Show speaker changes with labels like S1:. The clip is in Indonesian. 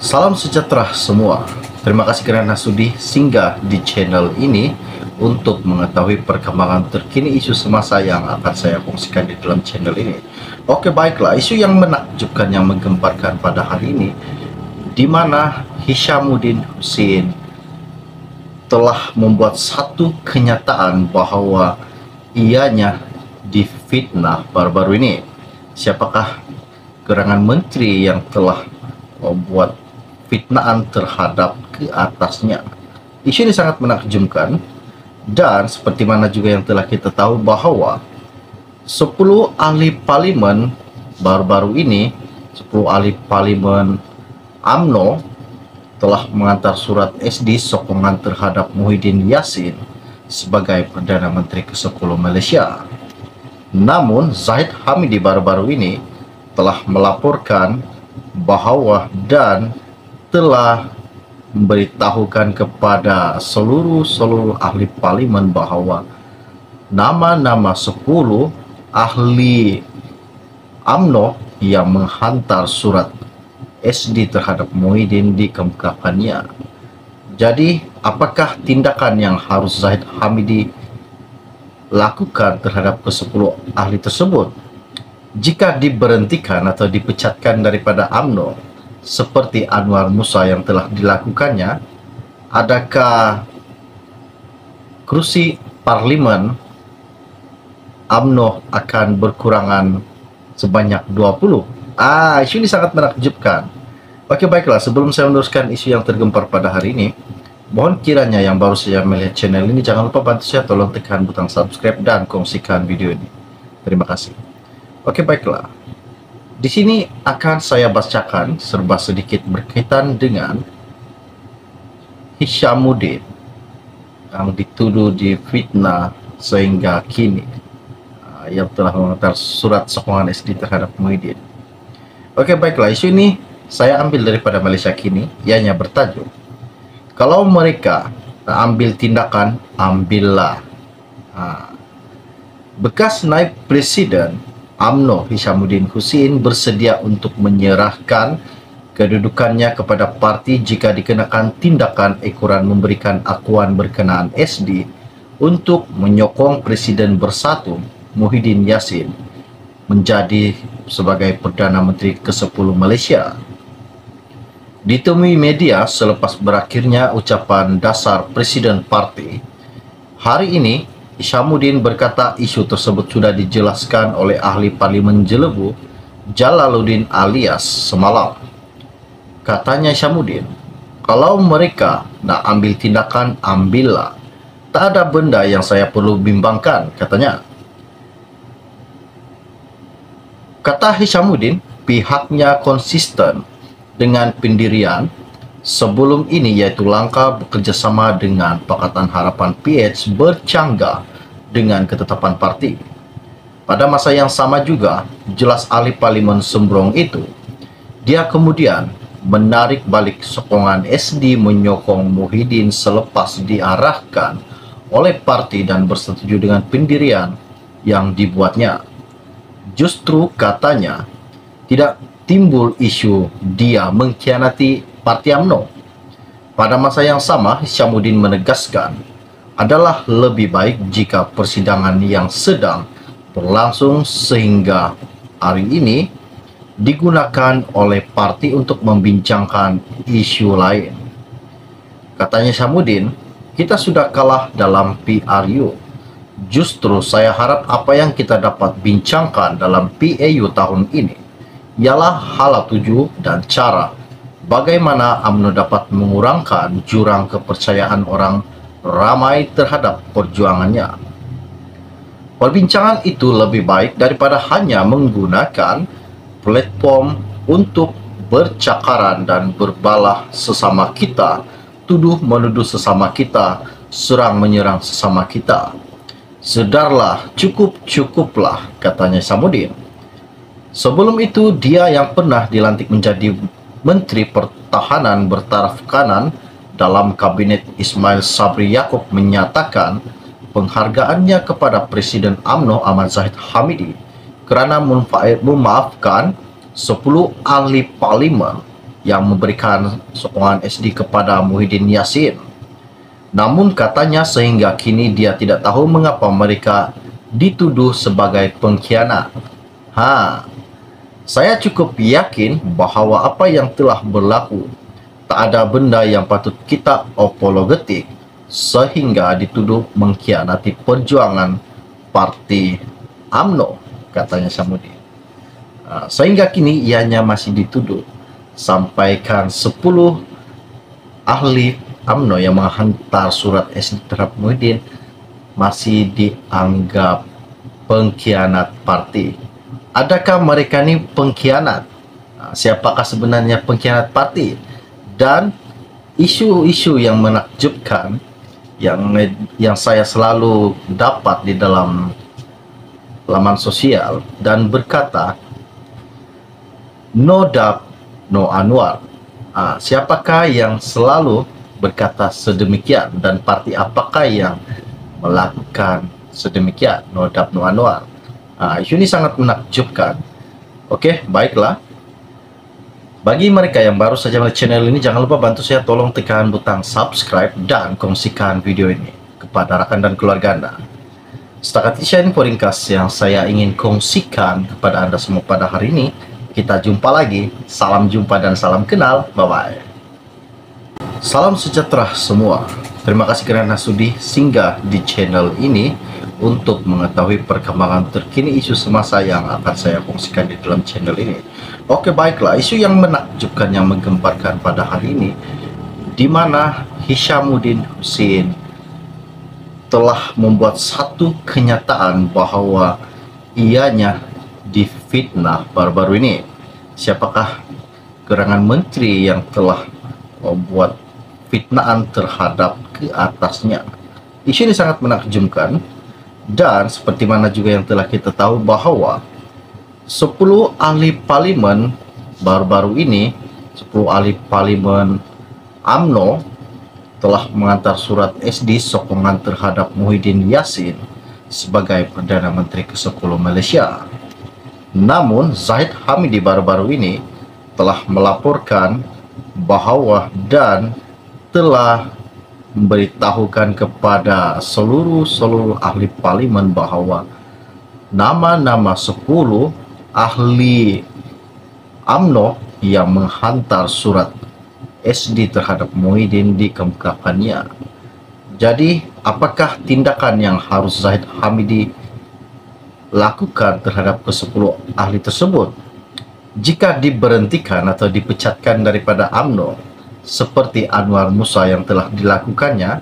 S1: Salam sejahtera semua. Terima kasih kerana sudi singgah di channel ini untuk mengetahui perkembangan terkini isu semasa yang akan saya kongsikan di dalam channel ini. Oke, baiklah, isu yang menakjubkan yang menggemparkan pada hari ini, di mana Hishamuddin Hussein telah membuat satu kenyataan bahawa ianya difitnah baru-baru ini. Siapakah gerangan menteri yang telah membuat fitnaan terhadap ke atasnya? Isu ini sangat menakjubkan, dan seperti mana juga yang telah kita tahu bahawa 10 ahli parlimen baru-baru ini, 10 ahli parlimen UMNO telah mengantar surat SD sokongan terhadap Muhyiddin Yassin sebagai Perdana Menteri ke-10 Malaysia. Namun Zahid Hamidi baru-baru ini telah melaporkan bahawa dan telah memberitahukan kepada seluruh ahli parlimen bahawa nama-nama 10 ahli UMNO yang menghantar surat SD terhadap Muhyiddin dikemukakannya. Jadi, apakah tindakan yang harus Zahid Hamidi lakukan terhadap ke-10 ahli tersebut? Jika diberhentikan atau dipecatkan daripada UMNO seperti Anwar Musa yang telah dilakukannya, adakah kursi parlimen UMNO akan berkurangan sebanyak 20? Isu ini sangat menakjubkan. Oke, baiklah, sebelum saya meneruskan isu yang tergempar pada hari ini, mohon kiranya yang baru saja melihat channel ini jangan lupa bantu saya, tolong tekan butang subscribe dan kongsikan video ini. Terima kasih. Oke, baiklah. Di sini akan saya bacakan serba sedikit berkaitan dengan Hishamuddin yang dituduh difitnah sehingga kini yang telah mengantar surat sokongan SD terhadap Muhyiddin. Oke, baiklah, isu ini saya ambil daripada Malaysia Kini, ianya bertajuk, kalau mereka ambil tindakan, ambillah. Bekas naib presiden UMNO Hishamuddin Hussein bersedia untuk menyerahkan kedudukannya kepada parti jika dikenakan tindakan ekoran memberikan akuan berkenaan SD untuk menyokong Presiden Bersatu Muhyiddin Yassin menjadi sebagai Perdana Menteri ke-10 Malaysia. Ditemui media selepas berakhirnya ucapan dasar Presiden Parti, hari ini Hishamuddin berkata isu tersebut sudah dijelaskan oleh ahli parlimen Jelebu Jalaluddin alias semalam. Katanya Hishamuddin, kalau mereka nak ambil tindakan, ambillah. Tak ada benda yang saya perlu bimbangkan, katanya. Kata Hishamuddin, pihaknya konsisten dengan pendirian sebelum ini, iaitu langkah bekerjasama dengan Pakatan Harapan PH bercanggah dengan ketetapan parti. Pada masa yang sama juga, jelas ahli parlimen sembrong itu, dia kemudian menarik balik sokongan SD menyokong Muhyiddin selepas diarahkan oleh parti dan bersetuju dengan pendirian yang dibuatnya. Justru katanya tidak timbul isu dia mengkhianati parti UMNO. Pada masa yang sama, Hishamuddin menegaskan adalah lebih baik jika persidangan yang sedang berlangsung sehingga hari ini digunakan oleh parti untuk membincangkan isu lain. Katanya Hishamuddin, kita sudah kalah dalam PRU. Justru saya harap apa yang kita dapat bincangkan dalam PAU tahun ini ialah hala tuju dan cara bagaimana UMNO dapat mengurangkan jurang kepercayaan orang ramai terhadap perjuangannya. Perbincangan itu lebih baik daripada hanya menggunakan platform untuk bercakaran dan berbalah sesama kita, tuduh-menuduh sesama kita, serang-menyerang sesama kita. Sedarlah, cukuplah, katanya Hishamuddin. Sebelum itu, dia yang pernah dilantik menjadi Menteri Pertahanan bertaraf kanan dalam Kabinet Ismail Sabri Yaakob menyatakan penghargaannya kepada Presiden UMNO Ahmad Zahid Hamidi kerana memaafkan 10 ahli parlimen yang memberikan sokongan SD kepada Muhyiddin Yassin. Namun katanya sehingga kini dia tidak tahu mengapa mereka dituduh sebagai pengkhianat. Saya cukup yakin bahwa apa yang telah berlaku tak ada benda yang patut kita apologetik sehingga dituduh mengkhianati perjuangan parti UMNO, katanya Samudi. Sehingga kini ianya masih dituduh. Sampaikan 10 ahli UMNO yang menghantar surat SD terhadap Muhyiddin masih dianggap pengkhianat parti. Adakah mereka ini pengkhianat? Siapakah sebenarnya pengkhianat parti? Dan isu-isu yang menakjubkan yang saya selalu dapat di dalam laman sosial dan berkata no Dap, no Anwar. Siapakah yang selalu berkata sedemikian dan parti apakah yang melakukan sedemikian? No Dap, no Anwar. Isu ini sangat menakjubkan. Oke, baiklah. Bagi mereka yang baru saja melihat channel ini, jangan lupa bantu saya tolong tekan butang subscribe dan kongsikan video ini kepada rakan dan keluarga Anda. Setakat itu info ringkas yang saya ingin kongsikan kepada Anda semua pada hari ini. Kita jumpa lagi. Salam jumpa dan salam kenal. Bye-bye. Salam sejahtera semua. Terima kasih kerana sudi singgah di channel ini untuk mengetahui perkembangan terkini isu semasa yang akan saya kongsikan di dalam channel ini. Oke, baiklah, isu yang menakjubkan yang menggemparkan pada hari ini, di mana Hishamuddin Hussein telah membuat satu kenyataan bahwa ianya difitnah baru-baru ini. Siapakah gerangan menteri yang telah membuat fitnaan terhadap ke atasnya? Isu ini sangat menakjubkan, dan seperti mana juga yang telah kita tahu bahwa 10 ahli parlimen baru-baru ini, 10 ahli parlimen UMNO telah mengantar surat SD sokongan terhadap Muhyiddin Yassin sebagai Perdana Menteri ke-10 Malaysia. Namun Zahid Hamidi baru-baru ini telah melaporkan bahwa dan telah memberitahukan kepada seluruh ahli parlimen bahwa nama-nama 10 ahli UMNO yang menghantar surat SD terhadap Muhyiddin dikemukakannya. Jadi, apakah tindakan yang harus Zahid Hamidi lakukan terhadap ke-10 ahli tersebut? Jika diberhentikan atau dipecatkan daripada UMNO seperti Anwar Musa yang telah dilakukannya,